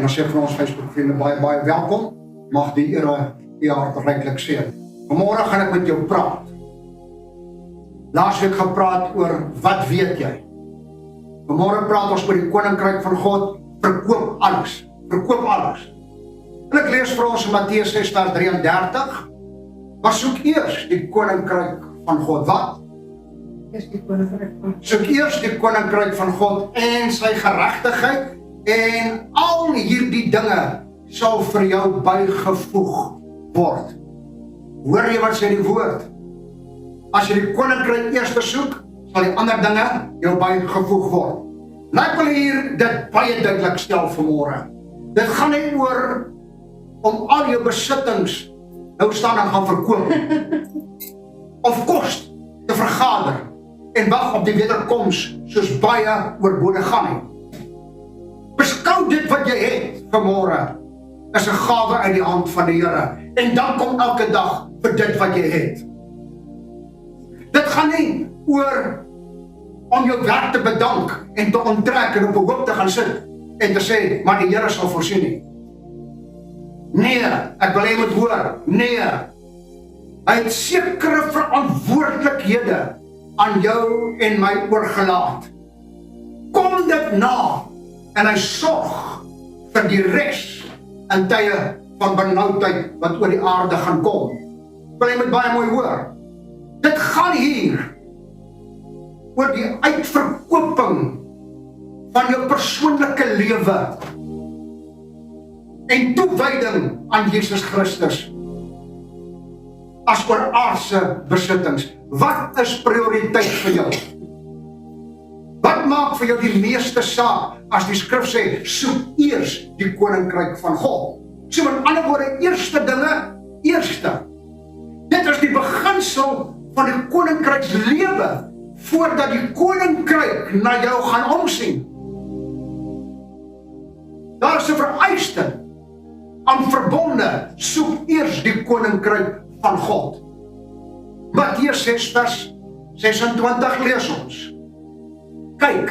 En dan sê vir ons Facebook-vriende baie welkom. Mag die Here u hart ryklik seën. Vanmôre gaan ek met jou praat. Laasweek gepraat oor wat weet jy? Vanmôre praat ons oor die koninkryk van God. Verkoop alles. Verkoop alles. En ek lees vir ons in Matteus 6 vers 33. Maar soek eers die koninkryk van God. Wat? Soek eers die koninkryk van God en sy geregtigheid, en al hierdie dinge sal vir jou bygevoeg word. Hoor jy wat sê die woord? As jy die koninkryk eers soek, sal die ander dinge jou bygevoeg word. Nou ek wil hier dit baie duidelik stel vanmôre. Dit gaan nie oor om al jou besittings nou staan en gaan verkoop of kos te vergader en wag op die wederkoms soos baie oorbodig gaan nie. Beskou dit wat jy het vanmôre is 'n gawe uit die hand van die Here, en dan kom elke dag vir dit wat jy het. Dit gaan nie oor om jou werk te bedank en te onttrek en op 'n hoop te gaan sit en te sê, maar die Here sal voorsien nie. Nee, ek wil hê jy moet hoor, nee. Hy het sekere verantwoordelikhede aan jou en my oorgelaat. Kom dit na, en hy sorg vir die res in tye van benoudheid wat oor die aarde gaan kom. Wil jy met baie mooi hoor? Dit gaan hier oor die uitverkoping van jou persoonlike lewe en toewyding aan Jesus Christus as oor aardse besittings. Wat is prioriteit vir jou? Wat maak vir jou die meeste saak as die skrif sê, soek eers die koninkryk van God? So met ander woorde, eerste dinge, eerste. Dit is die beginsel van die koninkrykslewe, voordat die koninkryk na jou gaan omsien. Daar is 'n vereiste aan verbonde, soek eers die koninkryk van God. Matteus 6 vers 26 lees ons. Kyk,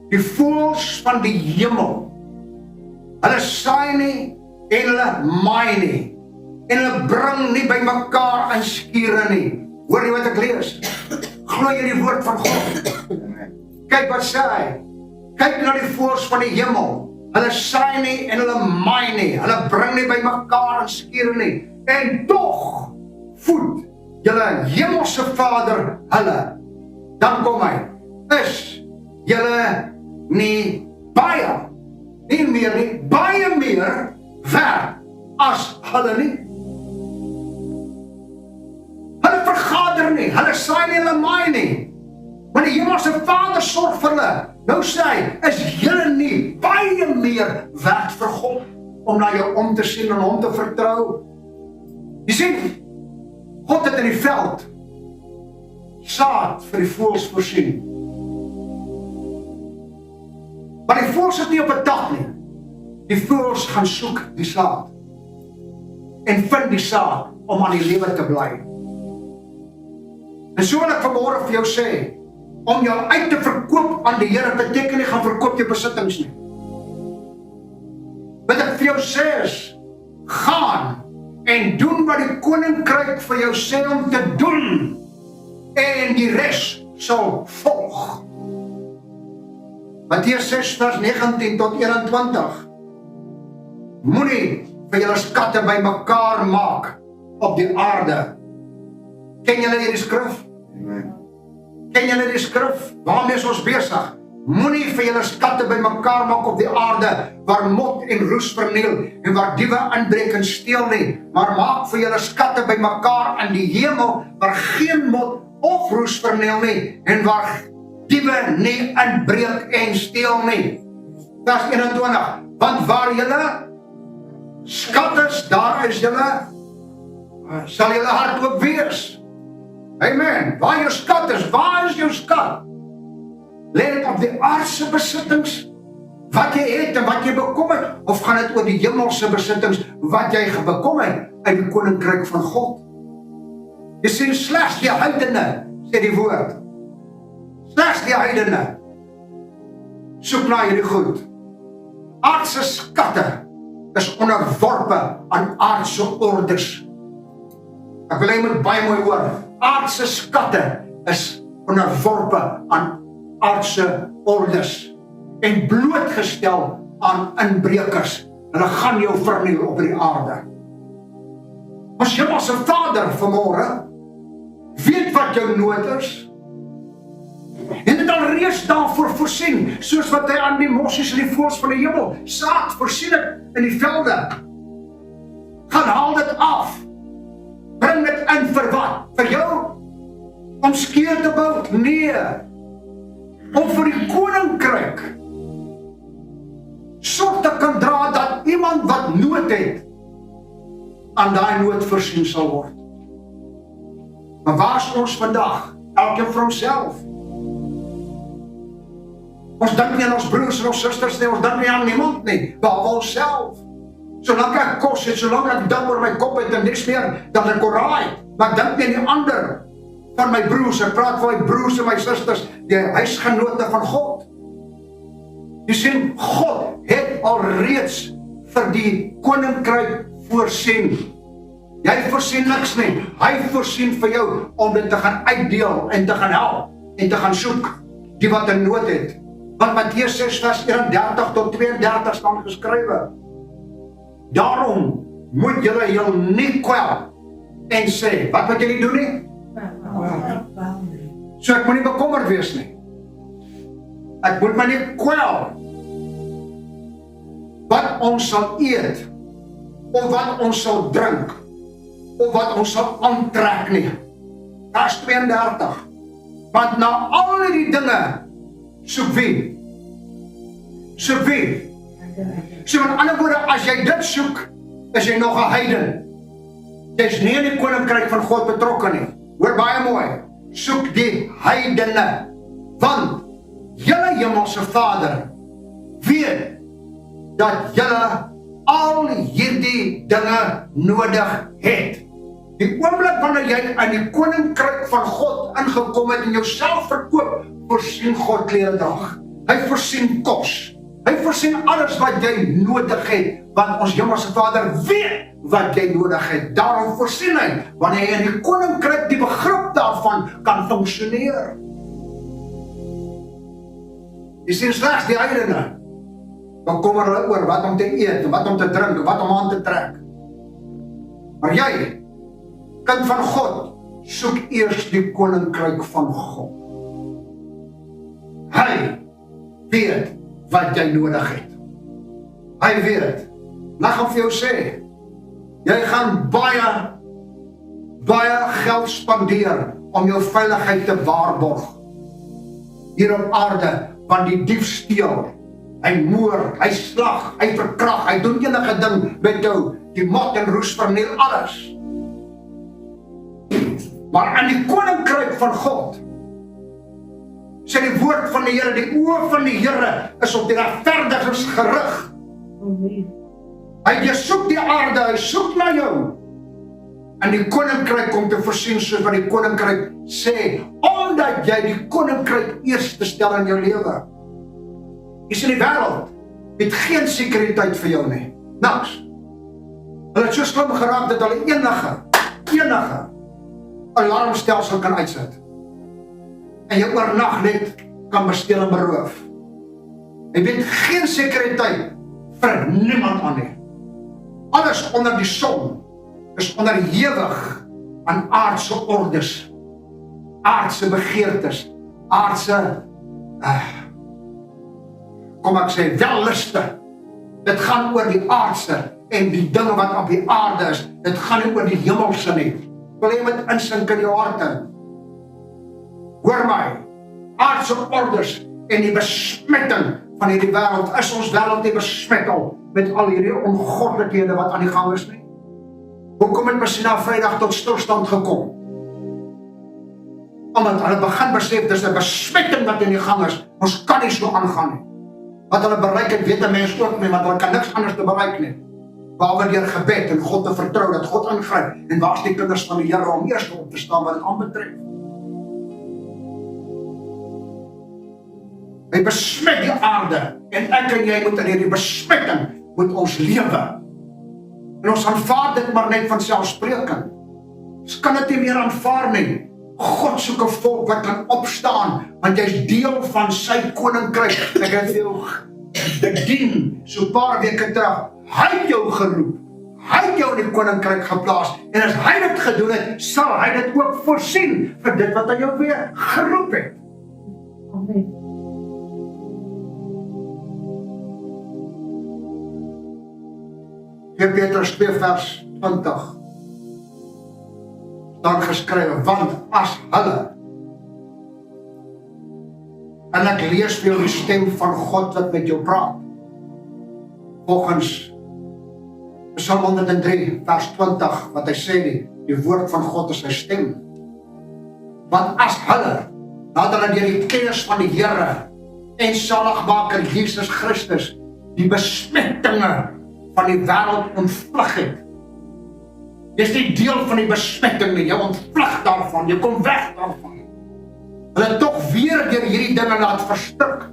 die voëls van die hemel, hulle saai nie en hulle maai nie, en hulle bring nie by mekaar in skure nie. Hoor jy wat ek lees? Glo jy die woord van God? Kyk wat sê hy. Kyk na die voëls van die hemel. Hulle saai nie en hulle maai nie. Hulle bring nie by mekaar in skure nie. En tog voed julle hemelse Vader hulle. Dan kom hy. Is julle nie baie meer werd as hulle nie? Hulle vergader nie, hulle saai nie, hulle maai nie. Maar die hemelse Vader sorg vir hulle. Nou sê hy, is julle nie baie meer werd vir God om na jou om te sien en hom te vertrou? Jy sien, God het in die veld saad vir die voëls voorsien. Maar die voëls is nie op 'n dag nie. Die voëls gaan soek die saad en vind die saad om aan die lewe te bly. En so wil ek vanmôre vir jou sê, om jou uit te verkoop aan die Here beteken nie gaan verkoop jou besittings nie. Wat ek vir jou sê is, gaan en doen wat die koninkryk vir jou sê om te doen, en die res sal volg. Matteus 6 vers 19 tot 21. Moenie vir julle skatte bymekaar maak op die aarde. Ken julle hierdie skrif? Amen. Ken julle die skrif? Waarmee is ons besig? Moenie vir julle skatte bymekaar maak op die aarde, waar mot en roes verniel en waar diewe inbreek en steel nie, maar maak vir julle skatte bymekaar in die hemel, waar geen mot of roes verniel nie en waar diewe nie inbreek en steel nie. Vers 21. Want waar julle skat is, daar is julle, sal julle hart ook wees. Amen. Waar jou skat is, waar is jou skat? Lê dit op die aardse besittings wat jy het en wat jy bekom het, of gaan dit oor die hemelse besittings wat jy bekom het uit die koninkryk van God? Jy sien, slegs die heidene, sê die woord, slegs die heidene soek na hierdie goed. Aardse skatte is onderworpe aan aardse orders. Ek wil jy moet baie mooi hoor. Aardse skatte is onderworpe aan aardse orders en blootgestel aan inbrekers. Hulle gaan jou verniel op die aarde. As jy as 'n vader vanmôre weet wat jou nood is, en het alreeds daarvoor voorsien, soos wat hy aan die mossies en die voëls van die hemel saad voorsien het in die velde. Gaan haal dit af. Bring dit in vir wat? Vir jou? Om skeur te bou? Nee. Om vir die koninkryk sorg te kan dra dat iemand wat nood het, aan daai nood voorsien sal word. Maar waar is ons vandag? Elkeen vir homself. Ons dink nie aan ons broers en ons susters nie, ons dink nie aan niemand nie, behalwe onsself. Solank ek kos het, solank ek dak oor my kop het en niks meer, dan ek koraai. Maar ek dink nie aan die ander van my broers, ek praat van my broers en my susters, die huisgenote van God. Jy sien, God het alreeds vir die koninkryk voorsien. Jy voorsien niks nie, hy voorsien vir jou om dit te gaan uitdeel en te gaan help en te gaan soek die wat in nood het. Want Matteus 6 vers 31 tot 32 staan geskrywe. Daarom moet julle heel nie kwel en sê, wat moet julle doen nie? So ek moet nie bekommerd wees nie. Ek moet my nie kwel wat ons sal eet, of wat ons sal drink, of wat ons sal aantrek nie. Vers 32. Want na al die dinge soek wie? Soek wie? So met ander woorde, as jy dit soek, is jy nog 'n heiden. Jy is nie in die koninkryk van God betrokke nie. Hoor baie mooi. Soek die heidene, want julle hemelse Vader weet dat julle al hierdie dinge nodig het. Die oomblik wanneer jy in die koninkryk van God ingekom het en jouself verkoop, voorsien God klere dra. Hy voorsien kos. Hy voorsien alles wat jy nodig het, want ons hemelse Vader weet wat jy nodig het. Daarom voorsien hy, wanneer jy in die koninkryk die begrip daarvan kan funksioneer. Jy sien slegs die heidene, dan kom hulle oor wat om te eet, wat om te drink, wat om aan te trek. Maar jy, kind van God, soek eers die koninkryk van God. Hy weet wat jy nodig het. Hy weet het. En ek gaan vir jou sê, jy gaan baie geld spandeer om jou veiligheid te waarborg. Hier op aarde, want die dief steel, hy moor, hy slag, hy verkrag, hy doen enige ding met jou, die mot en roes verniel alles. Maar in die koninkryk van God, sê die woord van die Here, die oë van die Here is op die regverdiges gerig. Hy soek die aarde, hy soek na jou. En die koninkryk kom te voorsien, soos wat die koninkryk sê, omdat jy die koninkryk eers te stel in jou lewe. Jy sien, die wêreld het geen sekuriteit vir jou nie. Niks. Hulle het so slim geraak dat hulle enige alarmstelsel kan uitsit. En jy oornag net kan besteel en beroof. Jy weet geen sekuriteit vir niemand aan nie. Alles onder die son is onderhewig aan aardse ordes, aardse begeertes, aardse kom ek sê, welliste. Dit gaan oor die aardse en die dinge wat op die aarde is. Dit gaan nie oor die hemelse nie. Wil jy met insink in jou harte? Hoor my, aardse orders en die besmetting van hierdie wêreld, is ons wêreld nie besmet al met al hierdie ongoddelikheden wat aan die gang is nie? Hoekom het Messina Vrydag tot stilstand gekom? Omdat hulle begin besef, dis 'n besmetting wat in die gang is, ons kan nie so aangaan nie. Wat hulle bereik het, weet 'n mens ook nie, want hulle kan niks anders te bereik nie. Behalwe deur gebed en God te vertrou dat God ingryp. En waar is die kinders van die Here om eers op te staan wat dit aanbetref? Hy besmet die aarde, en ek en jy moet in hierdie besmetting moet ons lewe. En ons aanvaar dit maar net van selfspreking. Ons kan dit nie meer aanvaar nie. God soek 'n volk wat kan opstaan, want jy's deel van sy koninkryk. Ek het jou gedien, so 'n paar weke terug. Hy het jou geroep. Hy het jou in die koninkryk geplaas. En as hy dit gedoen het, sal hy dit ook voorsien vir dit wat hy jou weer geroep het. Amen. Petrus 2 vers 20 staan geskrywe, want as hulle, en ek lees vir jou die stem van God wat met jou praat, volgens Psalm 103 vers 20, wat hy sê, die woord van God is sy stem, want as hulle, nadat hulle deur die kennis van die Here en Saligmaker Jesus Christus die besmettinge van die wêreld ontvlug het. Dis nie deel van die besmetting nie, jy ontvlug daarvan, jy kom weg daarvan. Hulle tog weer deur hierdie dinge laat verstik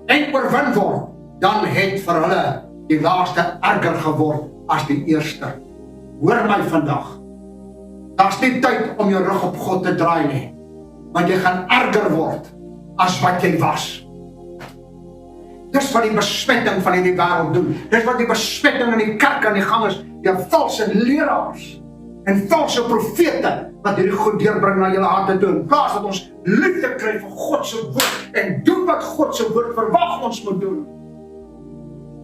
en oorwin word, dan het vir hulle die laaste erger geword as die eerste. Hoor my vandag, daar's nie tyd om jou rug op God te draai nie, want jy gaan erger word as wat jy was. Dis wat die besmetting van hierdie wêreld doen. Dis wat die besmetting in die kerk aan die gang is. Die valse leraars en valse profete wat hierdie goed deurbring na julle harte toe. In plaas dat ons liefde kry vir God se woord en doen wat God se woord verwag ons moet doen.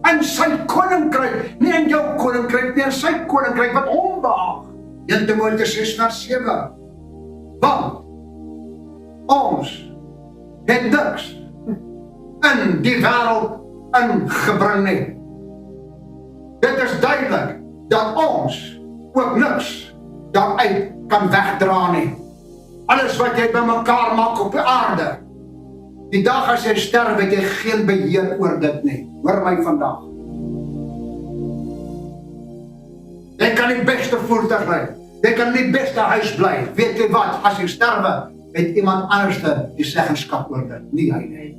In sy koninkryk, nie in jou koninkryk, nie in sy koninkryk wat hom behaag. 1 Timoteus 6 vers 7. Want ons het niks in die wêreld ingebring nie. Dit is duidelik dat ons ook niks daaruit kan wegdra nie. Alles wat jy bymekaar maak op die aarde, die dag as jy sterf, het jy geen beheer oor dit nie. Hoor my vandag. Jy kan die beste voertuig ry, jy kan die beste huis bly. Weet jy wat, as jy sterwe, het iemand anders die seggenskap oor dit, nie hy nie.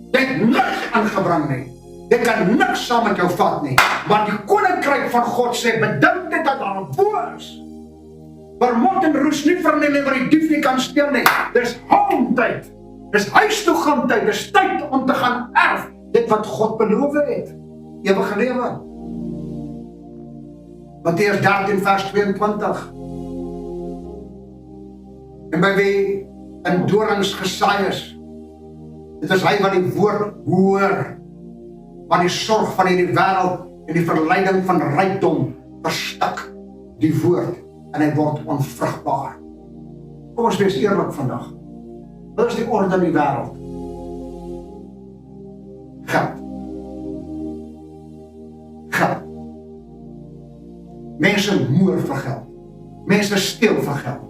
Jy het niks aangebring nie. Jy kan niks saam met jou vat nie. Want die koninkryk van God sê, bedink dit dat daar bo is, waar mot en roes nie verneem nie, waar die dief nie kan steel nie. Dis homtyd. Dis huistoegamtyd. Dis tyd om te gaan erf dit wat God beloof het. Ewige lewe. Matteus 13 vers 22. En by wie in dorings gesaai is, dit is hy wat die woord hoor, wat die sorg van hierdie wêreld en die verleiding van rykdom verstik die woord en hy word onvrugbaar. Kom ons wees eerlik vandag. Wat is die orde in die wêreld? Geld. Geld. Mense moer vir geld. Mense steel vir geld.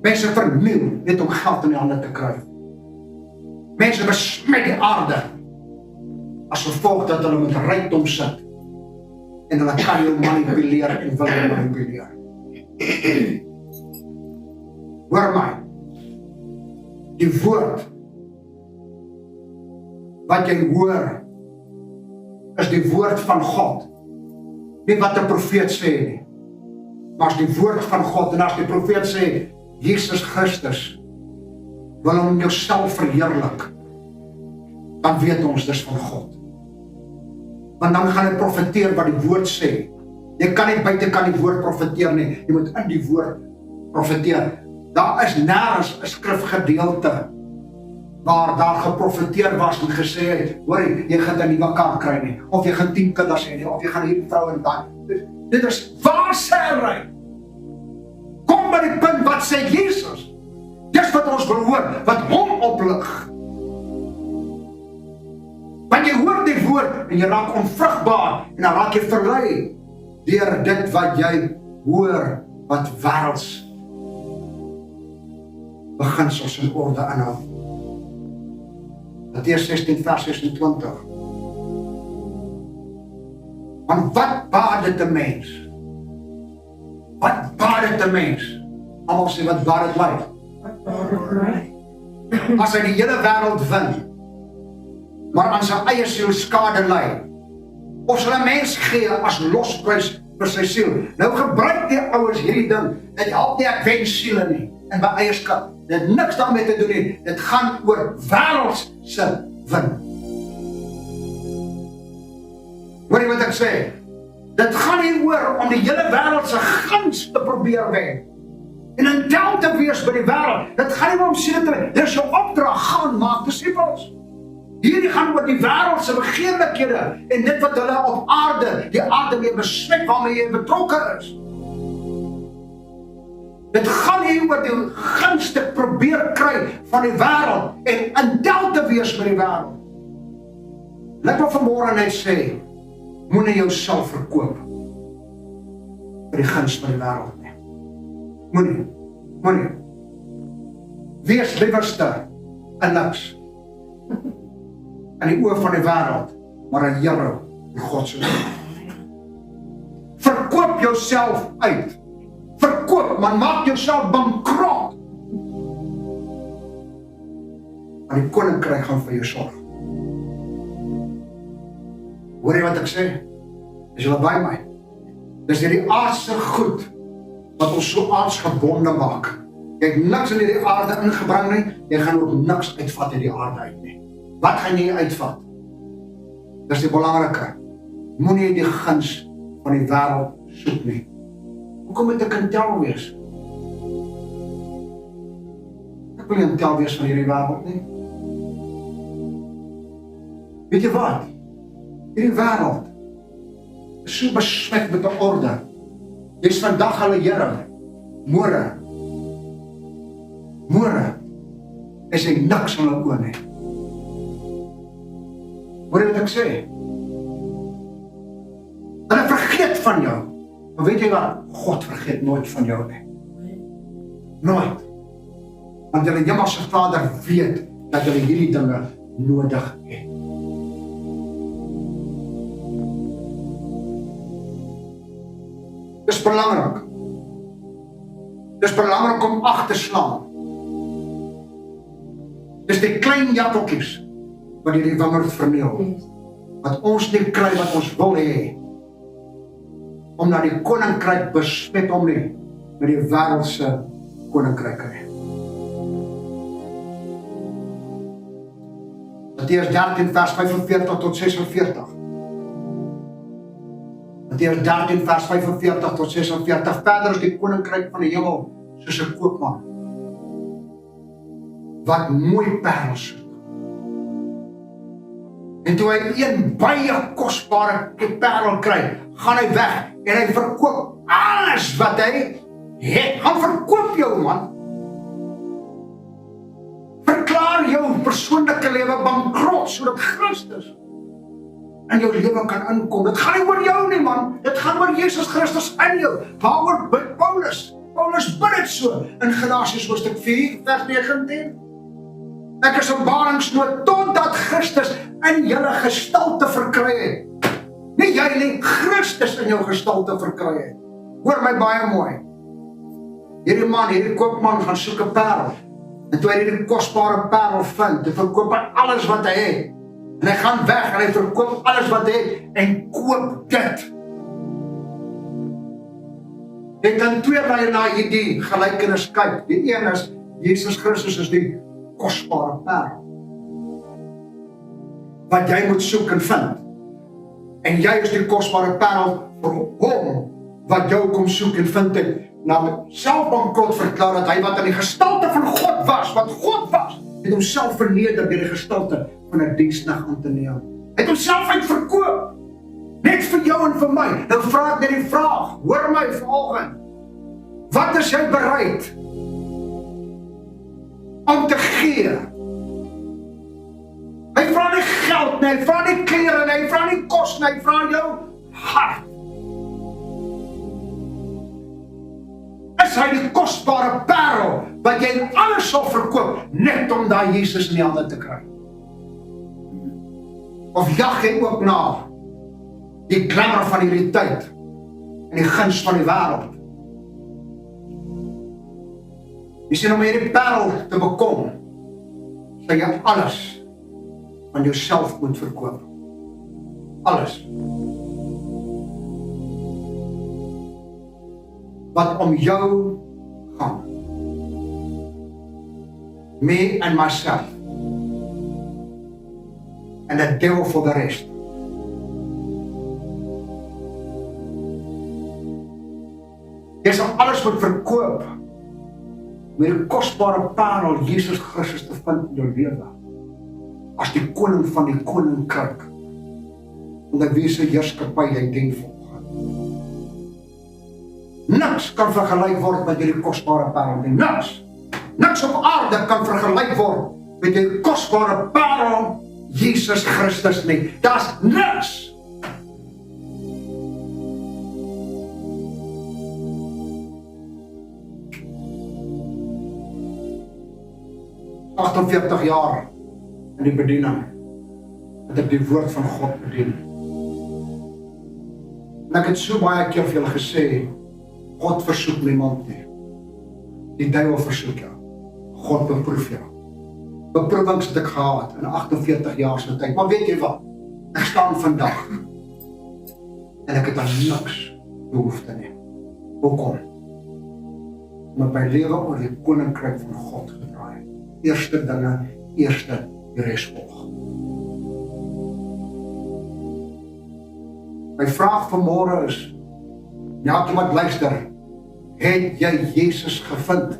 Mense verniel net om geld in die hande te kry. Mense besmet die aarde as gevolg dat hulle met rykdom sit en hulle kan jou manipuleer en wil jou manipuleer. Hoor my, die woord wat jy hoor is die woord van God, nie wat 'n profeet sê nie, maar as die woord van God. En as die profeet sê Jesus Christus wil hom jouself verheerlik, dan weet ons dis van God. Want dan gaan hy profeteer wat die woord sê. Jy kan nie buitekant die woord profeteer nie, jy moet in die woord profeteer. Daar is nêrens 'n skrifgedeelte waar daar geprofeteer was en gesê het, hoor jy gaan 'n nuwe kar kry nie, of jy gaan 10 kinders hê nie, of jy gaan hierdie vrou en daai. Dit is waarsêry. Kom by die punt wat sê Jesus. Dis wat ons wil hoor, wat hom oplig. Want jy hoor die woord en jy raak onvrugbaar en dan raak jy verlei deur dit wat jy hoor, wat wêrelds beginsels in orde inhou. Matteus 16 vers 26. Want wat baat dit 'n mens? Wat baat dit 'n mens? Almal sê wat baat dit my? As hy die hele wêreld wen maar aan sy eie siel skade ly. Of sal 'n mens gee as losprys vir sy siel? Nou gebruik die ouers hierdie ding, dit help nie ek wen siele nie, en by eierskap, dit het niks daarmee te doen nie, dit gaan oor wêreldse win. Hoor jy wat ek sê? Dit gaan nie oor om die hele wêreld se guns te probeer wen. En in tel te wees by die wêreld. Dit gaan nie om sê te, dis jou opdrag, gaan maak disippels. Hierdie gaan oor die wêreld se begeerlikhede en dit wat hulle op aarde, die aarde mee besmet waarmee jy betrokke is. Dit gaan nie oor die gunste probeer kry van die wêreld en in tel te wees by die wêreld. Ek wil vanmôre net sê, moenie jouself verkoop vir die guns van die wêreld nie. Moenie. Wees liewerste in niks in die oë van die wêreld, maar in Here en God se naam. Verkoop jouself uit. Verkoop, maar maak jouself bankrot. En die koninkryk gaan vir jou sorg. Hoor jy wat ek sê? Is julle by my? Dis hierdie aardse goed wat ons so aardsgebonde maak. Jy het niks in hierdie aarde ingebring nie, jy gaan ook niks uitvat uit die aarde uit nie. Wat gaan jy uitvat? Dis die belangrike. Moenie die guns van die wêreld soek nie. Hoekom moet ek in tel wees? Ek wil nie in tel wees van hierdie wêreld nie. Weet jy wat? Hierdie wêreld is so besmet met 'n orde. Jy is vandag hulle Here, môre is hy niks in hulle oë nie. Hoor jy wat ek sê? Hulle vergeet van jou. Maar weet jy wat? God vergeet nooit van jou nie. Nooit. Want julle hemelse Vader weet dat julle hierdie dinge nodig het. Dis belangrik. Dis belangrik om ag te slaan. Dis die klein jappeltjies wat die wingerd verniel. Wat ons nie kry wat ons wil hê. Omdat die koninkryk besmet hom nie met die wêreldse koninkryke nie. Matteus 13 vers 45 tot 46. Matteus 13 vers 45 tot 46. Verder is die koninkryk van die hemel soos 'n koopman wat mooi parels soek. En toe hy een baie kosbare parel kry, gaan hy weg en hy verkoop alles wat hy het. Gaan verkoop jou, man. Verklaar jou persoonlike lewe bankrot sodat Christus in jou lewe kan inkom. Dit gaan nie oor jou nie, man. Dit gaan oor Jesus Christus in jou. Waaroor bid Paulus? Paulus bid dit so in Galasiërs hoofstuk 4 vers 19. Ek is in baringsnood totdat Christus in julle gestalte verkry het. Nie jy nie, Christus in jou gestalte verkry het. Hoor my baie mooi. Hierdie koopman gaan soek 'n parel. En toe hy hierdie kosbare parel vind, hy verkoop alles wat hy het. En hy gaan weg en hy verkoop alles wat hy het en koop dit. Jy kan twee baie na hierdie gelykenis kyk. Die een is, Jesus Christus is die kosbare parel wat jy moet soek en vind. En jy is die kosbare parel vir hom wat jou kom soek en vind het. Nou self bankrot verklaar dat hy wat in die gestalte van God was, wat God was, het homself verneder deur die gestalte van 'n diensknegt aan te neem. Hy het homself uitverkoop. Net vir jou en vir my. Nou vra ek net die vraag, hoor my vanoggend. Wat is jy bereid om te gee? Hy vra nie geld nie, hy vra nie klere nie, hy vra nie kos nie, hy vra jou hart. Is hy die kosbare parel wat jy alles sal verkoop net om daai Jesus in die hande te kry? Of jag jy ook na die glamour van hierdie tyd en die guns van die wêreld? Jy sien, om hierdie parel te bekom, sal jy alles van jouself moet verkoop. Alles. Wat om jou gaan. Me and myself. And the devil for the rest. Jy sal alles moet verkoop met die kosbare parel Jesus Christus te vind in jou lewe. As die koning van die koninkryk. Onder wie se heerskappy jy dien volg. Niks kan vergelyk word met hierdie kosbare parel nie. Niks. Niks op aarde kan vergelyk word met die kosbare parel Jesus Christus nie. Daar's niks. Ik 48 jaar in die bediening het ek die woord van God bedien. En ek het so baie keer vir julle gesê, God versoek niemand nie. Die duiwel versoek jou. God beproef jou. Beproewings het ek gehad in 48 jaar se tyd. Maar weet jy wat? Ek staan vandag en ek het aan niks behoefte nie. Hoekom? Omdat my lewe oor die koninkryk van God gedraai. Eerste dinge, eerste die res volg. My vraag vanmôre is, elkeen wat luister, het jy Jesus gevind?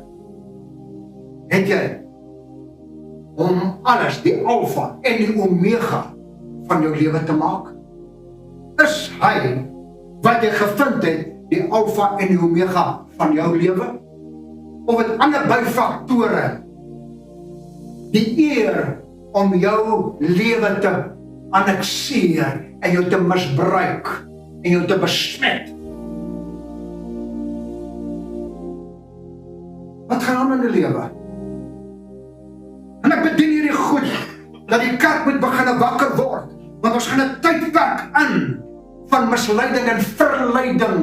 Het jy om alles, die alfa en die omega van jou lewe te maak? Is hy wat jy gevind het, die alfa en die omega van jou lewe? Of het ander byfaktore die eer om jou lewe te annexeer en jou te misbruik en jou te besmet? Wat gaan aan in die lewe? En ek bedien hierdie goed, dat die kerk moet begin wakker word, want ons gaan 'n tydperk in van misleiding en verleiding.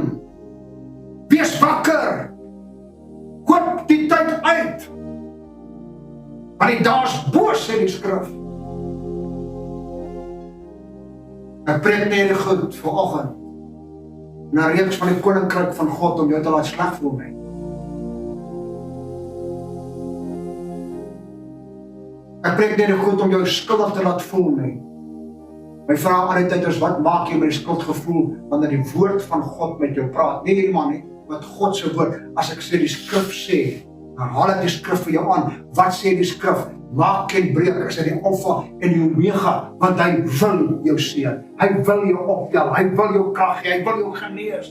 Wees wakker, koop die tyd uit, want die dae is boos, sê die skrif. Ek preek nie hierdie goed vanoggend, 'n reeks van die koninkryk van God om jou te laat sleg voel nie. Ek preek nie goed om jou skuldig te laat voel nie. My vraag aan die tyd is, wat maak jy met die skuldgevoel wanneer die woord van God met jou praat? Nie hierdie man nie, wat God se woord. As ek sê die skrif sê, dan haal ek die skrif vir jou aan. Wat sê die skrif? Maak en breek, ek sê die alfa en die omega, want hy wil jou seën. Hy wil jou optel, hy wil jou krag gee, hy wil jou genees.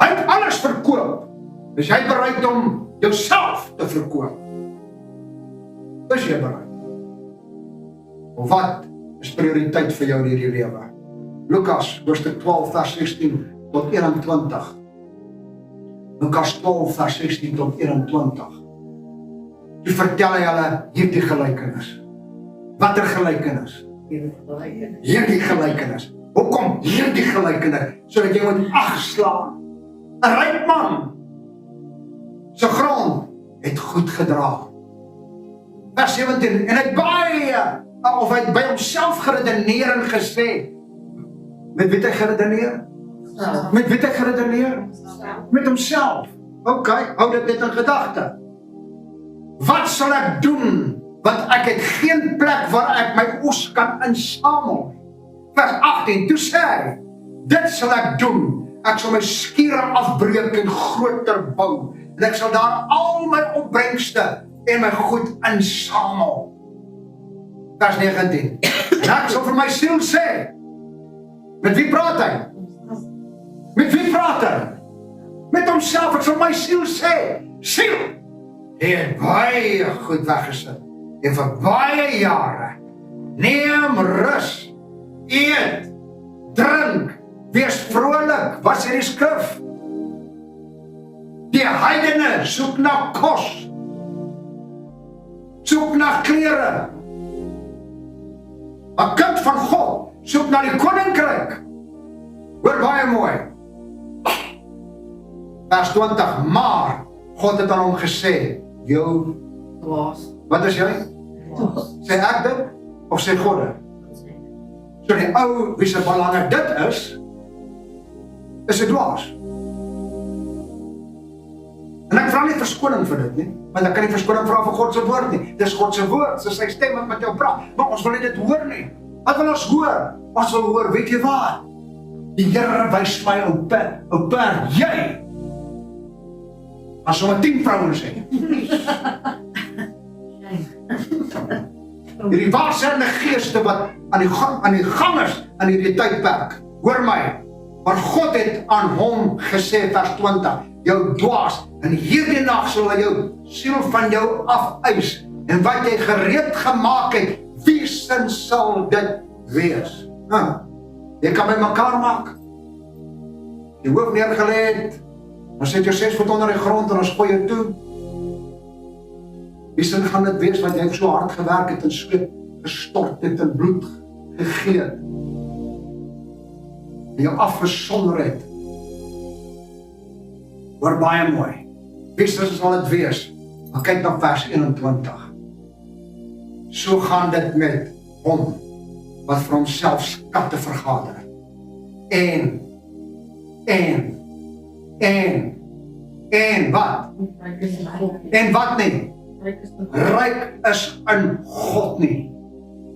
Hy het alles verkoop. Is jy bereid om jouself te verkoop? Is jy bereid? Wat is prioriteit vir jou in hierdie lewe? Lukas, hoofstuk 12, vers 16 tot 21. Lukas 12, vers 16 tot 21. Toe vertel hy hulle hierdie gelykenis. Watter gelykenis? Hierdie gelykenis. Hoekom hierdie gelykenis? Sodat jy moet agslaan. 'n Ryk man se grond het goed gedra. Vers 17, en hy het by homself geredeneer en gesê, met wie het hy geredeneer? Met wie het hy geredeneer? Met homself. Ok, hou dit net in gedagte. Wat sal ek doen, want ek het geen plek waar ek my oes kan insamel? Vers 18, toe sê hy, dit sal ek doen, ek sal my skure afbreek en groter bou, en ek sal daar al my opbrengste en my goed insamel. Vers 19, en ek sal vir my siel sê, met wie praat hy? Met wie praat hy? Met homself, ek sal my siel sê, siel, jy het baie goed weggesit, en vir baie jare, neem rus, eet, drink, wees vrolik, wat sê die skrif? Die heidene soek na kos, soek na klere. 'n kind van God soek na die koninkryk. Hoor baie mooi. Vers 20, maar God het aan hom gesê, jou, wat is jy? Sê ek dit, of sê God dit? So die ou, wie se belange dit is 'n dwaas. En ek vra nie verskoning vir dit nie, want ek kan nie verskoning vra vir God se woord nie. Dis God se woord, so sy stem wat met jou praat. Maar ons wil nie dit hoor nie. Wat wil ons hoor? Ons wil hoor, weet jy wat? Die Here wys my ou per, jy. As sommer 10 vrouens sê. Hierdie waarsênde geeste wat aan die gang is in hierdie tydperk. Hoor my. Maar God het aan hom gesê, vers 20, jou dwaas, en hierdie nag sal hy jou siel van jou afeis, en wat jy gereed gemaak het, wie sin sal dit wees? Jy kan by mekaar maak. Jy hoof neergelê het, dan sit jou 6 voet onder die grond en ons gooi jou toe. Wie sin gaan dit wees wat jy so hard gewerk het en sweet gestort het en bloed gegee het? En jou afgesonder het. Hoor baie mooi. Wie sal dit wees? Maar kyk na vers 21. So gaan dit met hom wat vir homself skatte vergader. En wat? En wat nie? Ryk is in God nie.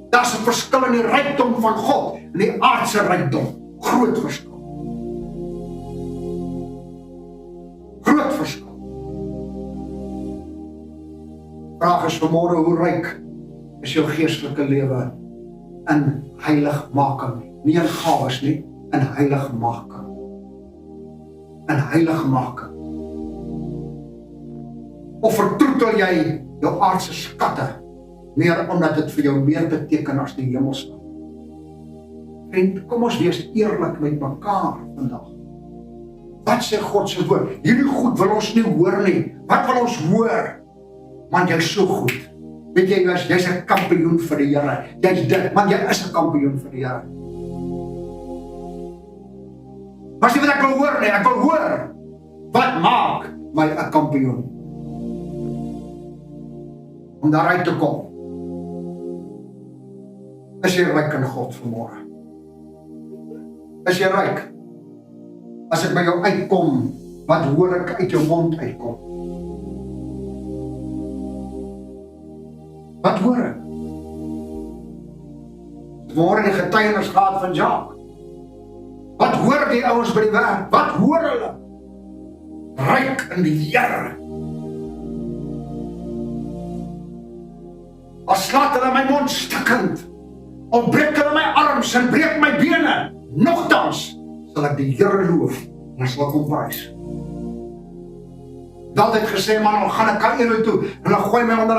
Daar's 'n verskil in die rykdom van God en die aardse rykdom. Groot verskil. Groot verskil. Vraag is vanmôre, hoe ryk is jou geestelike lewe in heiligmaking? Nie in gawes nie, in heiligmaking. In heiligmaking. Of vertroetel jy jou aardse skatte meer omdat dit vir jou meer beteken as die hemelse? Vriend, kom ons wees eerlik met mekaar vandag. Wat sê God se woord? Hierdie goed wil ons nie hoor nie. Wat wil ons hoor? Man, jy's so goed. Weet jy, jy's 'n kampioen vir die Here. Jy's dit, man, jy is 'n kampioen vir die Here. Maar sê wat ek wil hoor nie, ek wil hoor, wat maak my 'n kampioen? Om daaruit te kom. Is jy ryk in God vanmôre? Is jy ryk? As ek by jou uitkom, wat hoor ek uit jou mond uitkom? Wat hoor ek? Vanmôre die getuienis gehad van Jacques. Wat hoor die ouens by die werk? Wat hoor hulle? Ryk in die Here. Al slaat hulle my mond stikkend, al breek hulle my arms en breek my bene, nogtans sal ek die Here loof en sal ek hom prys. Dat het gesê, man, dan gaan ek Kaïro toe en dan gooi my onder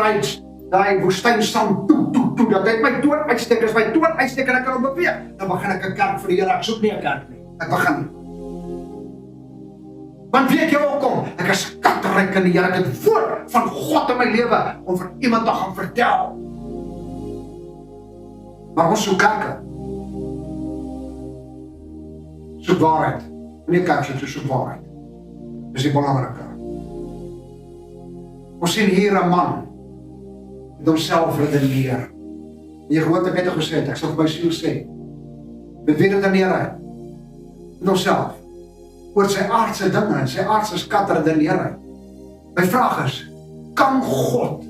daai woestynsand toe, dat het my toon uitsteek, as my toon uitsteek en ek kan hom beweeg, dan begin ek 'n kerk vir die Here, ek soek nie 'n kerk nie, ek begin. Want weet jy hoekom? Ek is skatryk in die Here, ek het woord van God in my lewe om vir iemand te gaan vertel. Maar ons soek kerke. Soek waarheid. Nie kerk soek waarheid. Dis die belangrike. Ons sien hier 'n man met homself redeneer. Jy hoor ek net gesê het, ek sal vir my siel sê, met wie redeneer hy? Met homself. Oor sy aardse dinge en sy aardse skatte redeneer hy. My vraag is, kan God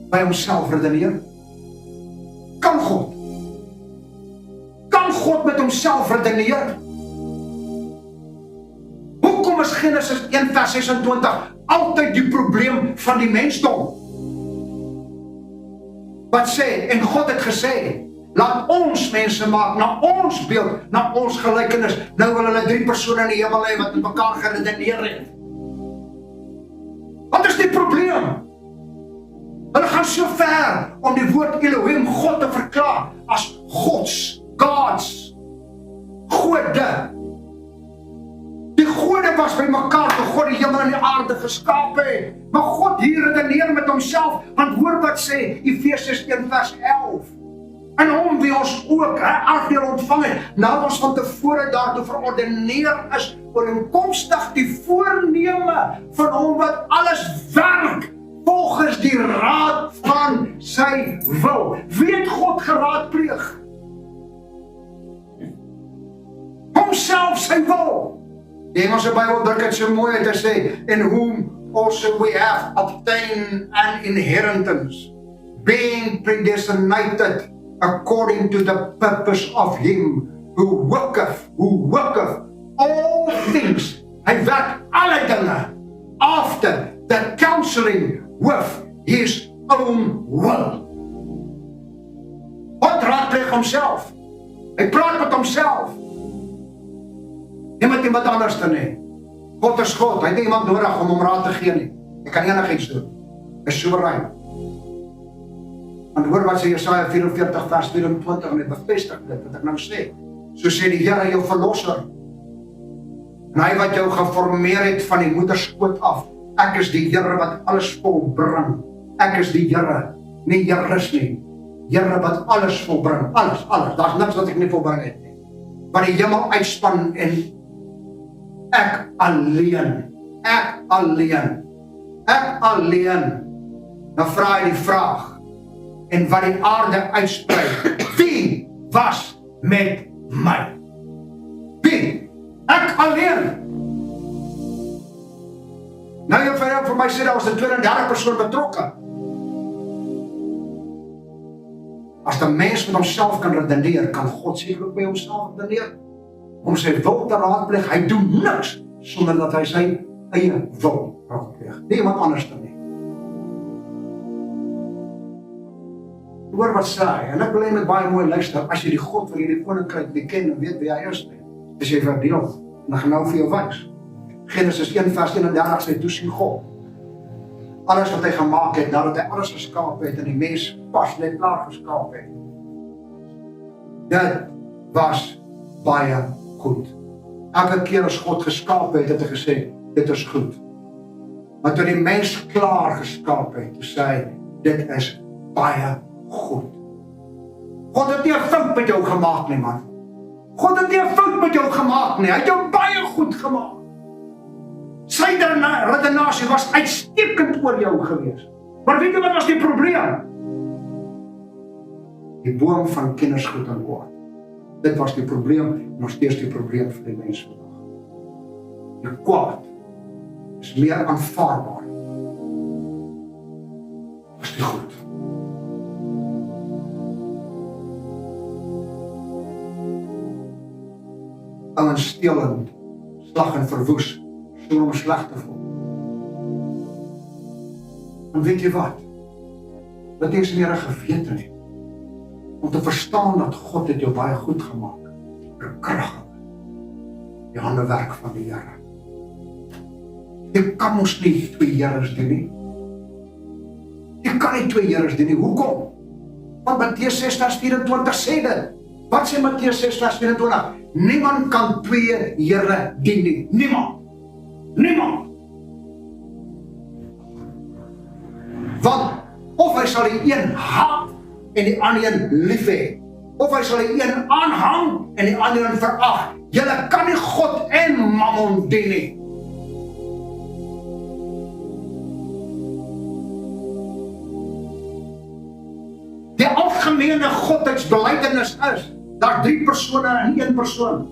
by homself redeneer? Kan God? Kan God met homself redeneer? Hoekom is Genesis 1 vers 26 altyd die probleem van die mensdom? Wat sê, en God het gesê, laat ons mense maak, na ons beeld, na ons gelykenis. Nou wil hulle 3 persone in die hemel hê wat met mekaar geredeneer het. Wat is die probleem? Hulle gaan so ver om die woord Elohim, God, te verklaar as Gods, gode. Die gode was by mekaar toe God die hemel en die aarde geskaap het. Maar God hier redeneer met homself, want hoor wat sê Efesiërs 1 vers 11. En hom wie ons ook erfdeel ontvang het, nadat ons van tevore daartoe verordeneer is, ooreenkomstig die voorneme van hom wat alles werk volgens die raad van van sy wil. Wie het God geraadpleeg? Homself, sy wil. Die Engelse Bybel druk dit so mooi uit te sê, in whom also we have obtained an inheritance, being predestinated according to the purpose of him who worketh all things. Hy werk alle dinge after the counseling with his own will. God raadpleeg homself. Hy praat met homself. Nie met iemand anders te nie. God is God, hy het nie iemand nodig om hom raad te gee nie. Hy kan enigiets doen. Hy is soewerein. Want hoor wat sê Jesaja 44 vers 24 en dit bevestig dit wat ek nou sê. So sê die Here jou verlosser. En hy wat jou geformeer het van die moederskoot af. Ek is die Here wat alles volbring. Ek is die Here, nie Jairus nie. Here wat alles volbring, alles. Daar's niks wat ek nie volbring het nie. Wat die hemel uitspan en ek alleen. Dan vra hy die vraag, en wat die aarde uitsprei, wie was met my? Wie? Ek alleen. Nou jy vir my sê, daar was 'n tweede en derde persoon betrokke. As die mens met homself kan redeneer, kan God seker ook by homself redeneer. Om sy wil te raadpleeg, hy doen niks sonder dat hy sy eie wil raadpleeg. Nie iemand anders dan nie. Hoor wat sê hy, en ek wil met baie mooi luister, as jy die God van hierdie koninkryk ken en weet wie hy is, is jy verdeel, en ek gaan nou vir jou wys. Genesis 1 vers 31 sê, toe sien God alles wat hy gemaak het, nadat hy alles geskaap het, en die mens pas net klaar geskaap het. Dit was baie goed. Elke keer as God geskaap het, het hy gesê, dit is goed. Maar toe die mens klaar geskaap het, toe sê hy, dit is baie goed. God het nie 'n fout met jou gemaak nie, man. God het nie 'n fout met jou gemaak nie, hy het jou baie goed gemaak. Sy redenasie was uitstekend oor jou gewees. Maar weet jy wat was die probleem? Die boom van kennis goed en kwaad. Dit was die probleem, nog steeds die probleem vir die mens vandag. Die kwaad is meer aanvaarbaar as die goed. Ouens steel en slag en verwoes, sonder om sleg te voel. En weet jy wat? Dit is nie 'n gewete nie. Om te verstaan dat God het jou baie goed gemaak. Bekragtig. Die handewerk van die Here. Jy kan mos nie 2 Heres dien nie. Jy kan nie 2 Heres dien nie. Hoekom? Want Matteus 6 vers 24 sê dit. Wat sê Matteus 6 vers 24? Niemand kan 2 Here dien nie. Niemand. Want of hy sal die een haat en die ander een lief hê, of hy sal die een aanhang en die ander een verag. Julle kan nie God en Mammon dien nie. Die algemene godheidsbelijdenis is, daar 3 persone en 1 persoon.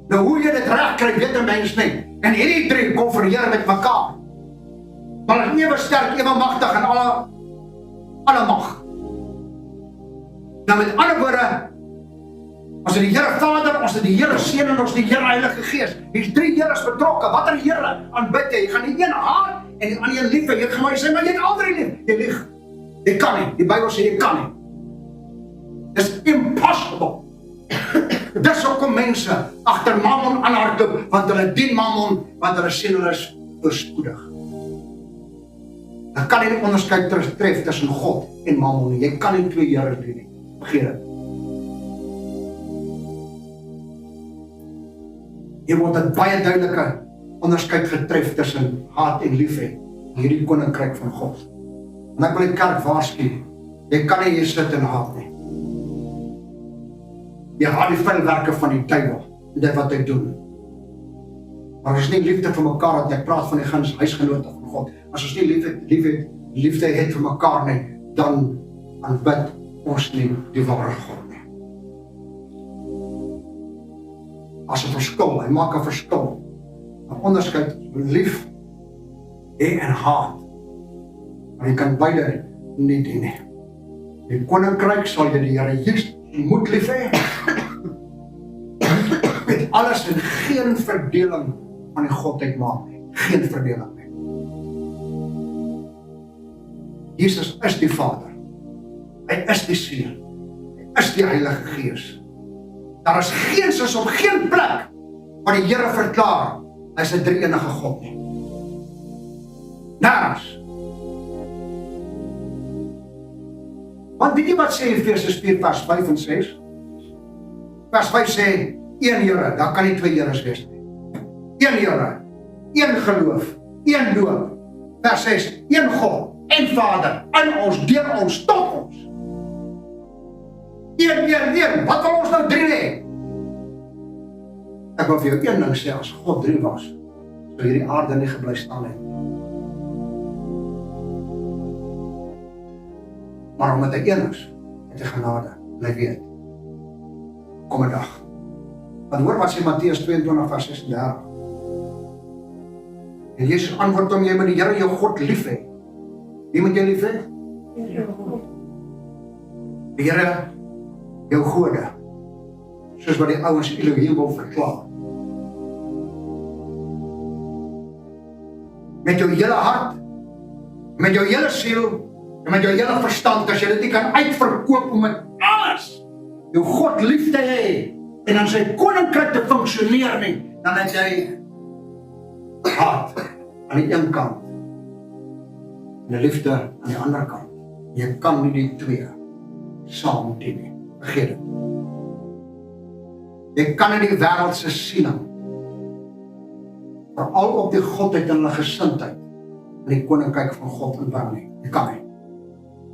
Nou hoe jy dit reg kry, weet 'n mens nie. En hierdie 3 konfereer met mekaar. Maar hulle is ewe sterk, ewe magtig en alle mag. Nou met ander woorde, ons het die Here Vader, ons het die Here Seun en ons het die Here Heilige Gees. Hier's 3 Heres betrokke. Watter Here aanbid jy? Jy gaan die een haat en die ander een lief hê. Jy gaan maar sê, maar jy het al 3 lief. Jy lieg. Jy kan nie. Die Bybel sê jy kan nie. It's impossible. Dis hoekom mense agter Mammon aanhardloop, want hulle dien Mammon, want hulle sien hulle is voorspoedig. Dan kan jy nie onderskeid tref tussen God en Mammon nie. Jy kan nie 2 Here dien nie. Vergeet dit. Jy word 'n baie duidelike onderskeid getref tussen haat en liefhê in hierdie koninkryk van God. En ek wil die kerk waarsku, jy kan nie hier sit en haat nie. Jy haat die vuilwerke van die duiwel en dit wat hy doen. Maar as ons nie liefde vir mekaar het, ek praat van die huisgenote van God, as ons nie lief het liefde het vir mekaar nie, dan aanbid ons nie die ware God nie. As 'n verskil, hy maak 'n verskil. 'n onderskeid lief hê en haat. Maar jy kan beide nie doen nie. Die koninkryk sal jy die Here Jesus moet lief hê. Met alles en geen verdeling van die godheid maak nie. Geen verdeling nie. Jesus is die Vader. Hy is die Seun. Hy is die Heilige Gees. Daar is geens op geen plek waar die Here verklaar hy is 'n drie-enige God nie. Nergens. Want weet jy wat sê Efesiërs 4 vers 5 en 6? Vers 5 sê, een Here, daar kan nie twee Heres wees nie. Een Here, een geloof, een doop. Vers 6, een God, een Vader, in ons, deur ons, tot ons. Een, wat wil ons nou drie hê? Ek wil vir jou een ding sê, as God drie was, sou hierdie aarde nie gebly staan het. Maar omdat hy een is, het hy genade, en hy weet, kom 'n dag. Want hoor wat sê Matteus 22 vers 36. En Jesus antwoord hom, jy moet die Here jou God lief hê. Wie moet jy lief hê? Die Here jou gode, soos wat die ouens Elohim wil verklaar. Met jou hele hart, met jou hele siel, en met jou hele verstand, as jy dit nie kan uitverkoop om met alles jou God lief te hê, en dan sy koninkryk te funksioneer nie, dan het jy haat aan die een kant, en die liefde aan die ander kant. Jy kan nie die twee saam dien nie. Vergeet dit. Jy kan nie die wêreldse siening, veral op die godheid en hulle gesindheid, in die koninkryk van God inbring nie. Jy kan nie.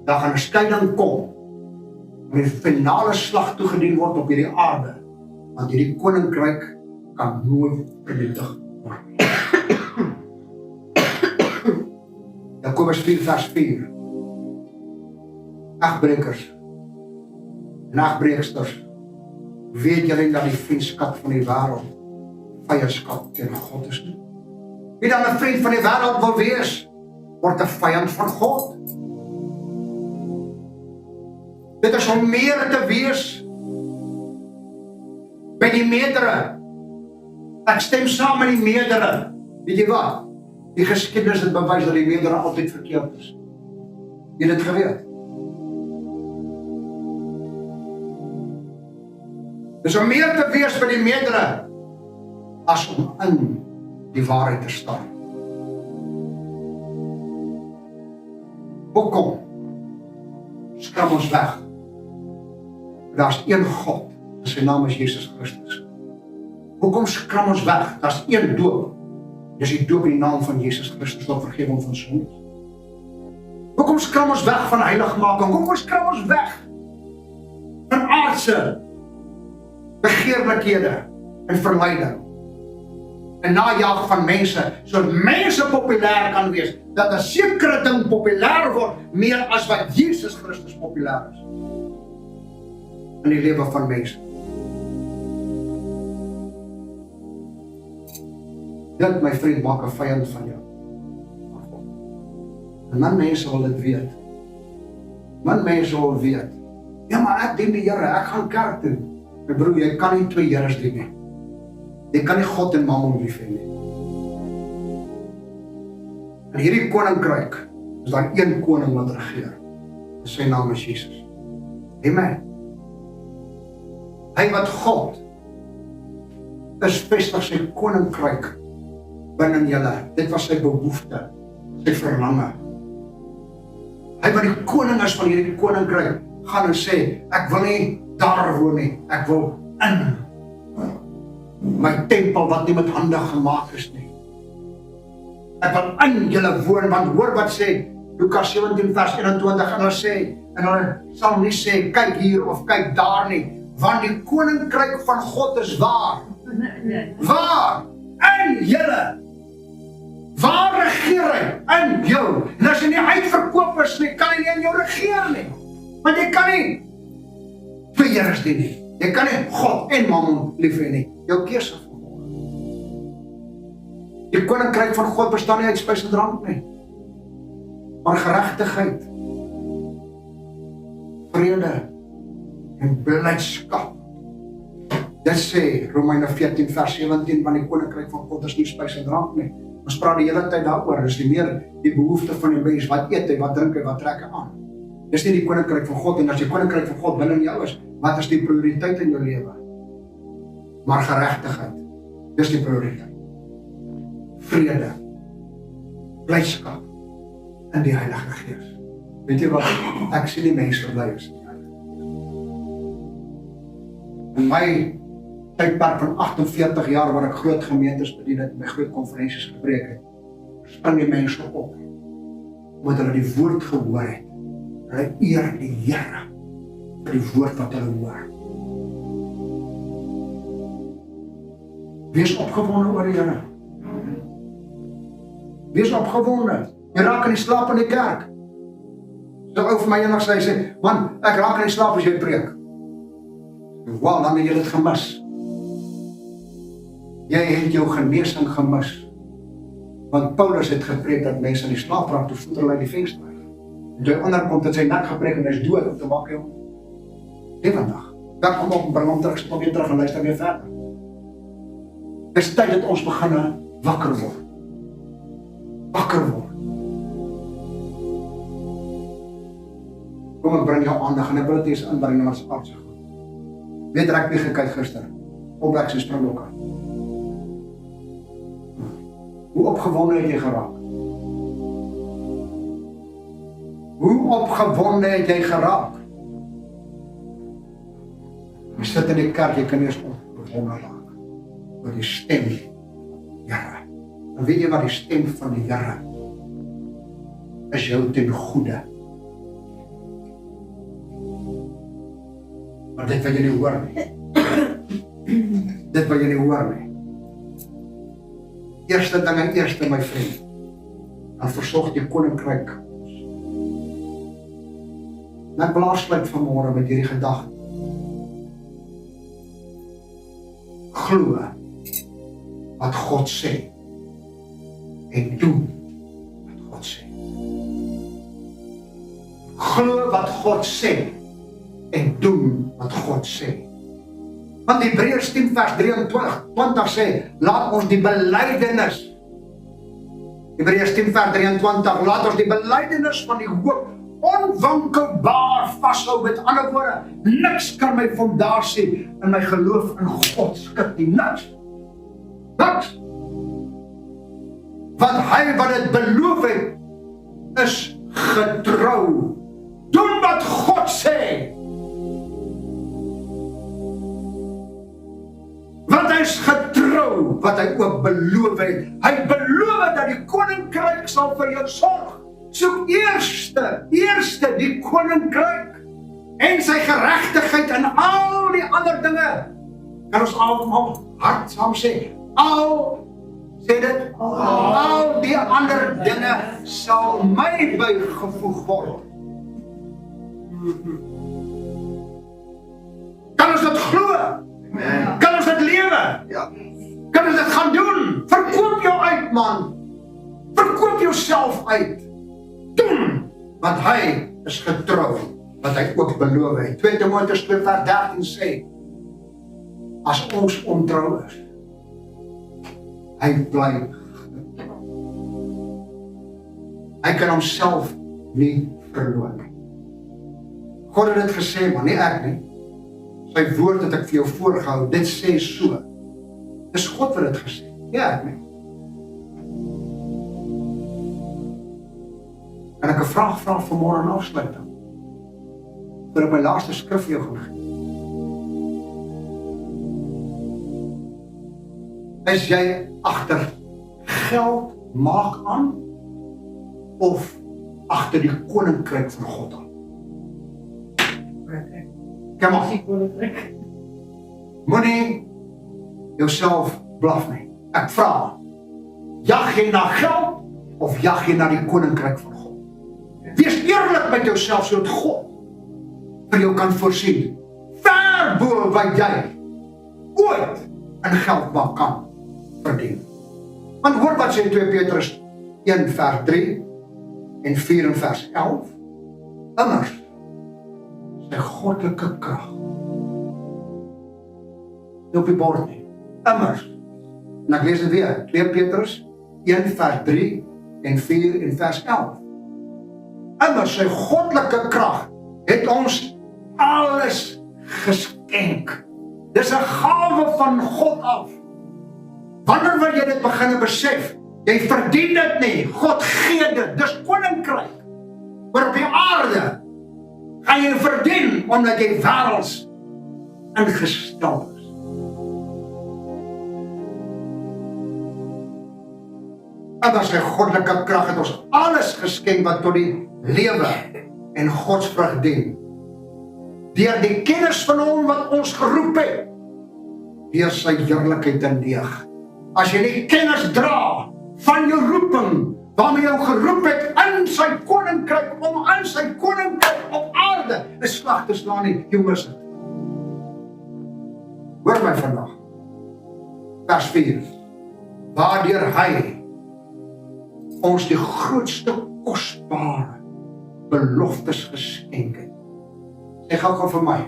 Daar gaan 'n skeiding kom, om die finale slag toegedien word op hierdie aarde, want hierdie koninkryk kan nooit vernietig word nie. Jakobus 4 vers 4. Egbrekers en egbreeksters, weet julle dat die vriendskap van die wêreld vyandskap teen God is nie? Wie dan 'n vriend van die wêreld wil wees, word 'n vyand van God. Dit is om meer te wees by die meerdere. Ek stem saam met die meerdere. Weet jy wat? Die geskiedenis het bewys dat die meerdere altyd verkeerd is. Jy het dit geweet. Dis om meer te wees by die meerdere as om in die waarheid te staan. Hoekom skram ons weg? Daar's een God, en sy naam is Jesus Christus. Hoekom skram ons weg? Daar's een doop. Dis die doop in die naam van Jesus Christus tot vergifnis van sondes. Hoekom skram ons weg van heiligmaking? Hoekom skram ons weg van aardse begeerlikhede en verleiding en najag van mense, sodat mense populêr kan wees, dat 'n sekere ding populêr word, meer as wat Jesus Christus populêr is in die lewe van mense. Dit, my vriend, maak 'n vyand van jou. En man mense wil dit weet. Man mense wil weet, ja maar ek dien die Here, ek gaan kerk toe. My broer, jy kan nie twee Heres dien nie. Jy kan nie God en Mammon lief hê nie. In hierdie koninkryk is daar een koning wat regeer. En sy naam is Jesus. Amen. Hy wat God is, vestig sy koninkryk binne julle. Dit was sy behoefte, sy verlange. Hy wat die koning is van hierdie koninkryk, gaan en sê, ek wil nie daar woon nie, ek wil in my tempel wat nie met hande gemaak is nie. Ek wil in julle woon, want hoor wat sê Lukas 17 vers 21, en hulle sê, en hulle sal nie sê, kyk hier of kyk daar nie, want die koninkryk van God is waar. Waar? In julle. Waar regeer hy? In jou. En as jy nie uitverkoop Want jy kan nie twee Heres dien nie. Jy kan nie God en Mammon lief hê nie. Jou keuse vanmôre. Die koninkryk van God bestaan nie uit spys en drank nie, maar geregtigheid, vrede en blydskap. Dit sê Romeine 14 vers 17, van die koninkryk van God is nie spys en drank nie. Ons praat die hele tyd daaroor, dis nie meer die behoefte van die mens, wat eet hy, wat drink hy, wat trek hy aan. Dis nie die koninkryk van God, en as die koninkryk van God binne in jou is, wat is die prioriteit in jou lewe? Maar geregtigheid, dis die prioriteit. Vrede, blydskap in die Heilige Gees. Weet jy wat? Ek sien die mense bly is. In my tydperk van 48 jaar waar ek groot gemeentes bedien het, my groot konferensies gepreek het, spring die mense op, omdat hulle die woord gehoor het. Hulle eer die Here vir die woord wat hulle hoor. Wees opgewonde oor die Here. Wees opgewonde. Jy raak in die slaap in die kerk. So ou vir my eendag sê, man, ek raak in die slaap as jy preek. Wow, dan het jy dit gemis. Jy het jou genesing gemis. Want Paulus het gepreek dat mense in die slaap raak, toe voet hulle uit die venster. En toe ander komt het sy nek gepreek en hy is dood, toe maak hy hom lewendig. Dan kom op en bring hom terug, sit hom weer terug en luister weer verder. Dit is tyd dat ons begin wakker word. Wakker word. Kom ek bring jou aandag en ek wil dit eens inbring na ons aardse goed. Weet rugby gekyk gister, All Blacks en Springbokke. Hoe opgewonde het jy geraak? Hoe opgewonde het jy geraak? Jy sit in die kerk, jy kan eers opgewonde raak. Oor die stem, Here. En weet jy wat die stem van die Here is? Jou ten goeie. Maar dit wat jy nie hoor nie. Dit wat jy nie hoor nie. Eerste ding en eerste, my vriend, dan versorg die koninkryk. En ek wil afsluit vanmôre met hierdie gedagte. Glo wat God sê en doen wat God sê. Glo wat God sê en doen wat God sê. Want Hebreërs 10 vers 23 sê, laat ons die belydenis, Hebreërs 10 vers 23, laat ons die belydenis van die hoop onwankelbaar vashou. Met ander woorde, niks kan my fondasie in my geloof in God skud nie. Niks. Niks. Want hy wat dit beloof het, is getrou. Doen wat God sê. Want hy is getrou wat hy ook beloof het. Hy beloof dat die koninkryk sal vir jou sorg. Soek eerste die koninkryk en sy geregtigheid en al die ander dinge. Kan ons almal hardsaam sê, sê dit, al die ander dinge sal my bygevoeg word. Kan ons dit glo? Kan ons dit lewe? Ja. Kan ons dit gaan doen? Verkoop jou uit, man. Verkoop jouself uit. Doen wat hy is getrou, wat hy ook beloof het. 2 Timoteus 2 vers 13 sê, as ons ontrou is, hy bly getrou. Hy kan homself nie verloor nie. God het dit gesê, maar nie ek nie. Sy woord het ek vir jou voorgehou, dit sê so. Dis God wat dit gesê, nie ek nie. En ek 'n vraag vra vanmôre in afsluiting. Vir my laaste skrif vir jou gaan gee. Is jy agter geld maak aan of agter die koninkryk van God aan? Kom op. Moenie jouself blaf nie. Ek vra, jag jy na geld of jag jy na die koninkryk van God? Wees eerlik met jouself sodat God vir jou kan voorsien, ver bo wat jy ooit in geld maar kan verdien. Want hoor wat sê 2 Petrus 1 vers 3 en 4 en vers 11. Immers, sy goddelike krag. Nie op die bord nie. Immers. En ek lees dit weer. 2 Petrus 1 vers 3 en 4 en vers 11. Immers, sy goddelike krag het ons alles geskenk. Dis 'n gawe van God af. Wanneer wil jy dit begin besef? Jy verdien dit nie. God gee dit. Dis koninkryk. Maar op die aarde gaan jy verdien omdat jy wêrelds ingestel is. En as sy goddelike krag het ons alles geskenk wat tot die lewe en godsvrug dien. Deur die kennis van hom wat ons geroep het, deur sy heerlikheid en deeg. As jy die kennis dra van jou roeping, waarmee jou geroep het in sy koninkryk, om in sy koninkryk op aarde 'n slag te slaan nie, jy mis dit. Hoor my vandag. Vers 4. Waardeur hy ons die grootste kosbare beloftes geskenk het. Sê gou vir my.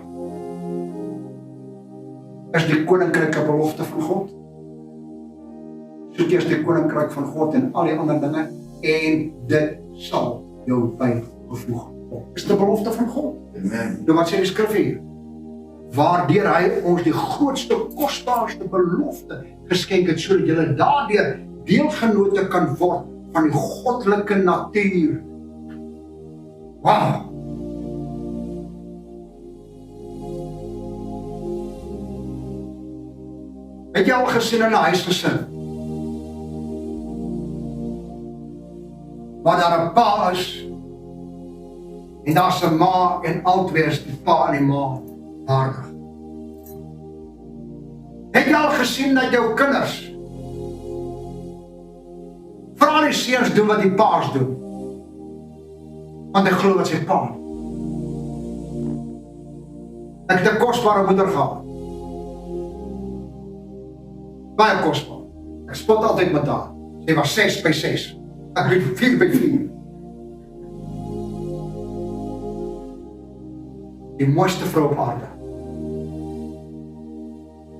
Is die koninkryk 'n belofte van God? Soek eers die koninkryk van God en al die ander dinge en dit sal jou bygevoeg word. Is die belofte van God? Amen. Nou wat sê die skrif hier? Waardeur hy ons die grootste, kosbaarste belofte geskenk het, sodat julle daardeur deelgenote kan word van die goddelike natuur. Wow! Het jy al gesien in 'n huisgesin waar daar 'n pa is en daar's 'n ma en albei is die pa en die ma waardig? Het jy al gesien dat jou kinders veral die seuns doen wat die pa's doen? Want ek glo wat sy pa. Ek het 'n kosbare moeder gehad. Baie kosbaar. Ek spot altyd met haar. Sy was 6 by 6. Ek weet 4 by 4. Die mooiste vrou op aarde.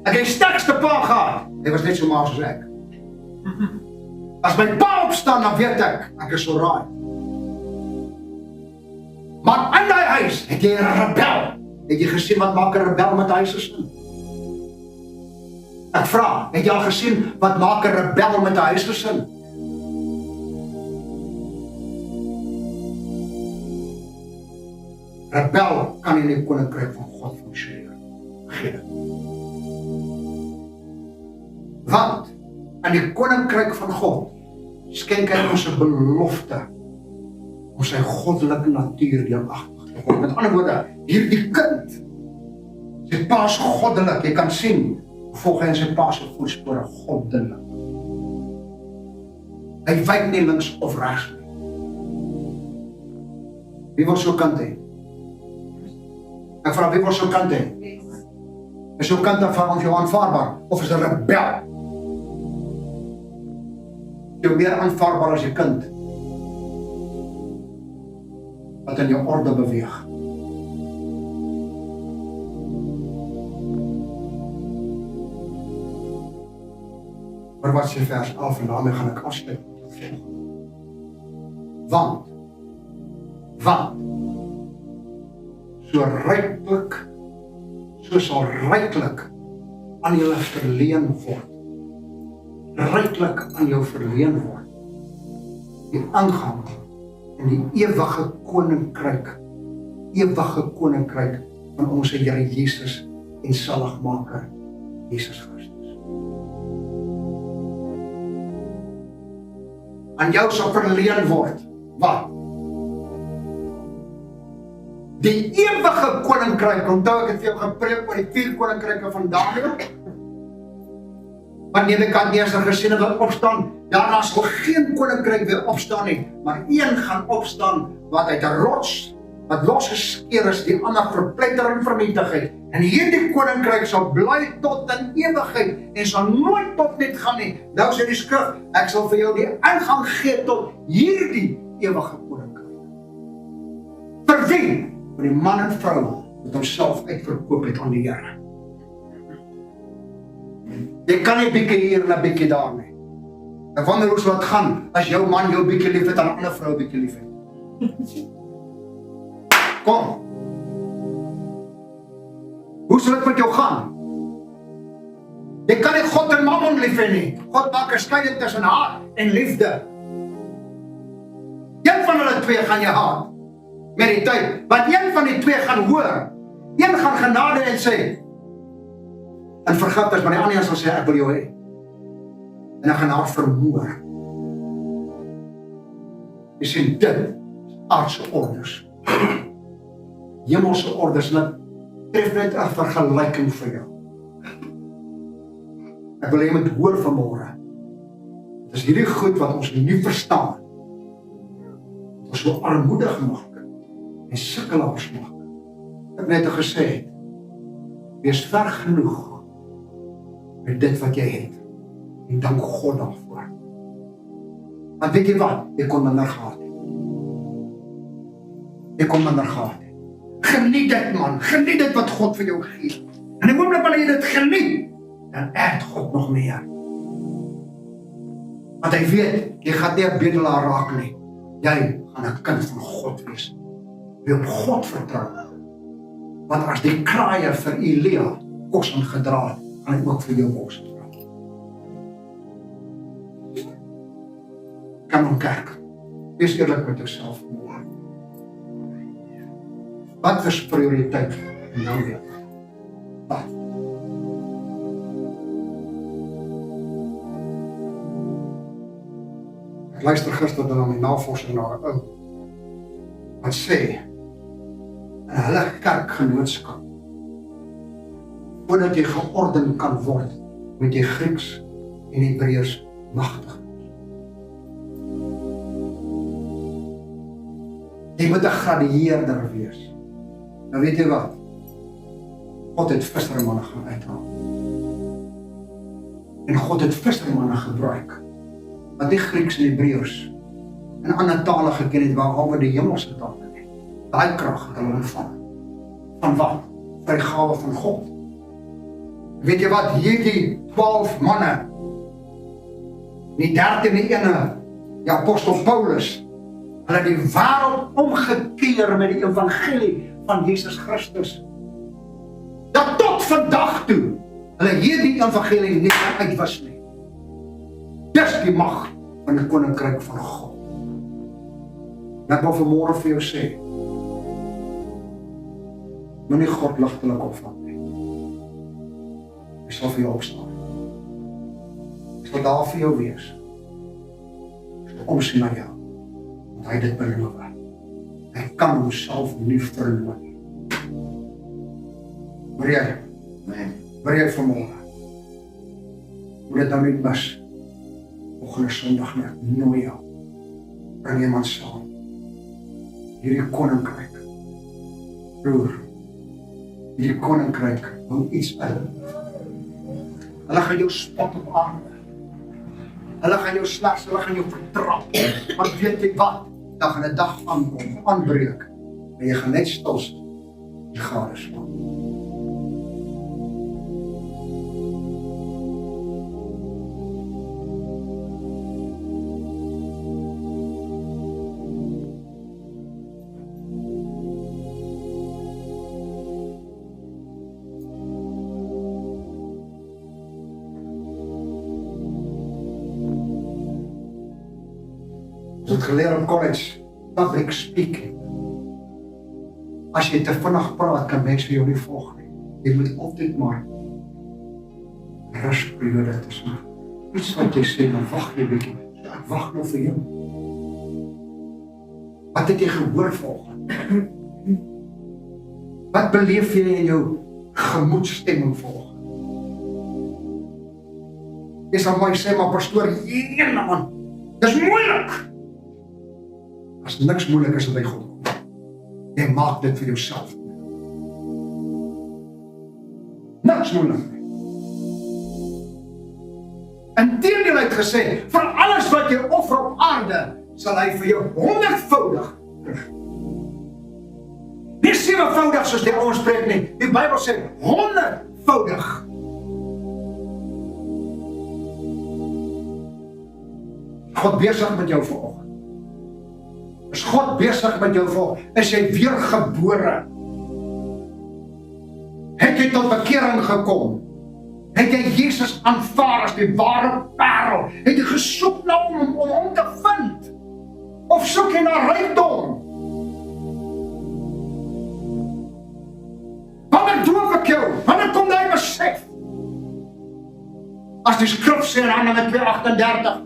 Ek het die sterkste pa gehad. Hy was net so maar soos ek. As my pa opstaan, dan weet ek is so raai. Maar in die huis het jy 'n rebel. Het jy gesien wat maak 'n rebel met huisgesin? Ek vra, het jy al gesien wat maak 'n rebel met 'n huisgesin? Rebel kan in die koninkryk van God funksioneer. Geen. Want in die koninkryk van God skenk hy ons 'n belofte om sy goddelike natuur deelagtig te word. Met ander woorde, hierdie kind, sy pa is goddelik. Jy kan sien, volg hy in sy pa se voetspore goddelik. Hy wyk nie links of regs nie. Wie wil so kant hê? Ek vra, wie wil so kant hê? Is so kant van ons jou aanvaarbaar? Of is 'n rebel? Jou meer aanvaarbaar as jy kind wat in jou orde beweeg. Maar wat sê vers 11 en daarmee gaan ek afsluit met die volgende. Want so sal ryklik aan julle verleen word. Ryklik aan jou verleen word. Die ingang in die ewige koninkryk van ons Here Jesus en Saligmaker Jesus Christus. Aan jou sal verleen word wat? Die ewige koninkryk. Onthou ek het vir jou gepreek oor die 4 koninkryke van Daniël. Want Nebukadneser gesien het wat opstaan, daarna sal geen koninkryk weer opstaan nie, maar een gaan opstaan wat uit 'n rots wat losgeskeur is, die ander verpletter en vernietigheid. En hierdie koninkryk sal bly tot in ewigheid en sal nooit tot net gaan nie. Nou sê die skrif, ek sal vir jou die ingang gee tot hierdie ewige koninkryk. Vir wie? Vir die man en vrou wat homself uitverkoop het aan die Here. Jy kan nie bietjie hier en 'n bietjie daar nie. Ek wonder hoe sal dit gaan as jou man jou bietjie lief het en 'n ander vrou bietjie lief het. Kom. Hoe sal dit met jou gaan? Jy kan nie God en Mammon lief hê nie. God maak 'n skeiding tussen haat en liefde. Een van hulle twee gaan jy haat met die tyd, want een van die twee gaan hoor. Een gaan genade en sê en vergat as, maar die ander een sal sê ek wil jou hê. En dan gaan haar vermoor. Jy sien, dit is aardse orders. Hemelse orders, en dit tref net 'n vergelyking vir jou. Ek wil jy moet hoor vanmôre. Dit is hierdie goed wat ons nie verstaan. Ons so armoedig maak en sukkelaars maak. Ek net gesê, wees ver genoeg met dit wat jy het. En dank God daarvoor. Want weet jy wat? Jy kon minder gehad het. Jy kon minder gehad het. Geniet dit man, geniet dit wat God vir jou gee. En die oomblik wanneer jy dit geniet, dan eert God nog meer. Want hy weet, jy gaan nie 'n bedelaar raak nie. Jy gaan 'n kind van God wees. Wie op God vertrou. Want as die kraaie vir Elia kos ingedra het, gaan hy ook vir jou kos gedra. Kom aan kerk. Wees eerlik met jouself. Wat is prioriteit in jou lewe? Wat? Ek luister gister dan aan die navorsing na 'n ou wat sê in hulle kerkgenootskap, voordat jy georden kan word, moet jy Grieks en Hebreërs magtig. Jy moet 'n gradueerder wees. Nou weet jy wat? God het vissermanne gaan uithaal. En God het vissermanne gebruik wat nie Grieks en Hebreërs en ander tale geken het waarhalwe die hemelse tale nie. Daai krag het hulle ontvang. Van wat? Vir die gawe van God. Weet jy wat? Hierdie 12 manne, die 13e ene, die apostel Paulus, hulle het die wêreld omgekeer met die evangelie van Jesus Christus. Dat tot vandag toe, hulle hierdie evangelie nie uitwis nie. Dis die mag van die koninkryk van God. En ek wil vanmôre vir jou sê, moenie God ligtelik opvat nie. Hy sal vir jou opstaan. Hy sal daar vir jou wees. Hy sal omsien na jou. Want hy dit beloof. Hy kan homself nie verloor nie. Hoor jy vanmôre? Moet dit nou nie mis. Volgende Sondag net, nooi jou. Bring iemand saam. Hierdie koninkryk. Broer, hierdie koninkryk wil iets in. Hulle gaan jou spot op aarde. Hulle gaan jou slegs, hulle gaan jou vertrap. Maar weet jy wat? Dan gaan 'n dag aankom, aanbreek. En jy gaan net stil sit. Die gade slaan. Ons het geleer op college, public speaking. As jy te vinnig praat, kan mense jou nie volg nie. Jy moet altyd maar rusperiode tussen. Iets wat jy sê, dan wag jy 'n bietjie. Ek wag nou vir jou. Wat het jy gehoor volgens? Wat beleef jy in jou gemoedstemming volgens? Jy sal my sê, maar pastoor, man, dis moeilik. As niks moeilik is by God. Jy maak dit vir jouself. Niks moeilik nie. Inteendeel het gesê, vir alles wat jy offer op aarde, sal hy vir jou 100voudig terug. Nie 7voudig soos die ouens spreek nie. Die Bybel sê 100voudig. God besig met jou vanoggend. Is God besig met jou vanoggend? Is jy weergebore? Het jy tot bekering gekom? Het jy Jesus aanvaar as die ware parel? Het jy gesoek na hom om hom te vind? Of soek jy na rykdom? Wanneer doop ek jou? Wanneer kom jy besef? As die skrif sê in Handelinge 2:38,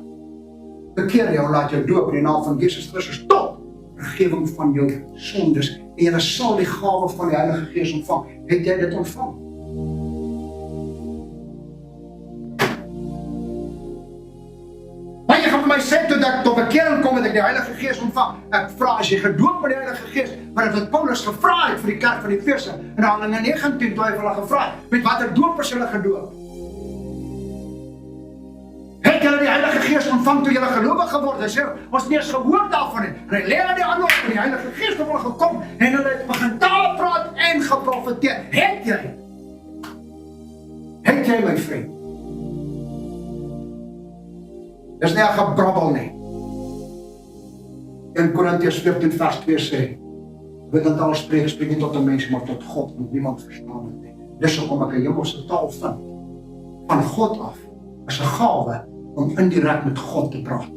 bekeer jou, laat jou doop in die naam van Jesus Christus tot vergifnis van jou sondes en jy sal die gawe van die Heilige Gees ontvang. Het jy dit ontvang? Maar jy gaan vir my sê toe dat ek tot bekering kom, dat ek die Heilige Gees ontvang. Ek vra, as jy gedoop met die Heilige Gees, maar dit wat Paulus gevra het vir die kerk van Efese, in Handelinge 19, toe hy vir hulle gevra het, met watter doop is hulle gedoop? Het julle die Heilige Gees ontvang toe julle gelowig geword? Hy sê, ons nie eens gehoor daarvan nie. En hy lê aan die ander op, en die Heilige Gees het hulle gekom, en hulle het begin tale praat en geprofeteer. Het jy? Het jy, my vriend? Dis nie 'n gebrabbel nie. In Korintiërs 14 vers 2 sê, wie dan taal spreek nie tot 'n mens, maar tot God, want niemand verstaan dit nie. Dis hoekom ek 'n hemelse taal vind, van God af, as 'n gawe, om indirek met God te praat.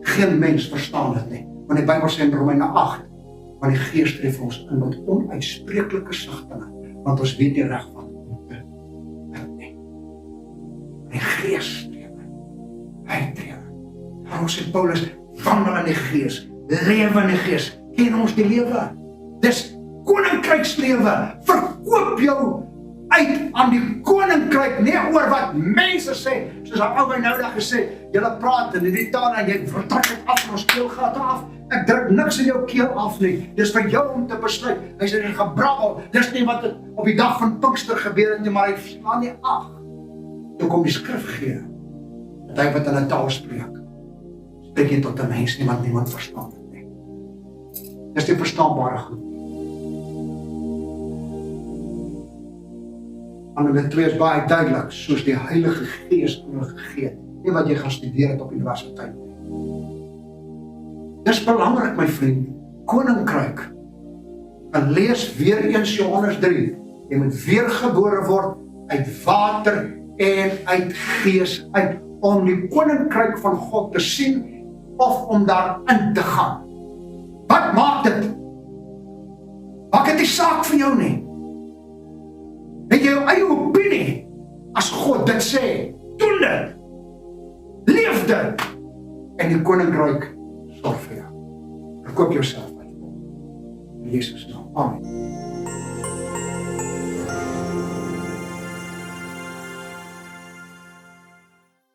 Geen mens verstaan dit nie, want die Bybel sê in Romeine 8, want die Gees tref ons in met onuitspreeklike sigtinge, want ons weet nie reg wat om te bid nie. Die Gees tref in, hy tref. Daarom sê Paulus, wandel in die Gees, lewe in die Gees, ken ons die lewe. Dis koninkrykslewe, verkoop jou uit aan die koninkryk, nie oor wat mense sê, soos die ou nou dag gesê, julle praat in die taal en jy trek het af van ons keelgat af. Ek druk niks in jou keel af nie. Dis vir jou om te besluit. Hy sê dit gebrabbel. Dis nie wat op die dag van Pinkster gebeur het nie, maar hy slaan nie af. Toe kom die skrif gee, dat hy wat in 'n taal spreek, spreek jy tot 'n mens nie, want niemand verstaan dit nie. Dis die verstaanbare goed. Handelinge 2 is baie duidelik, soos die Heilige Gees aan hulle gegee het, nie wat jy gaan studeer het op universiteit. Dis belangrik, my vriend, koninkryk. En lees weer eens Johannes 3, jy moet weergebore word uit water en uit Gees uit, om die koninkryk van God te sien, of om daarin te gaan. Wat maak dit? Maak dit die saak vir jou nie? Het jy jou eie opinie, as God dit sê, doen dit, leef dit, en die koninkryk sorg vir jou. Verkoop jouself uit. In Jesus naam. Amen.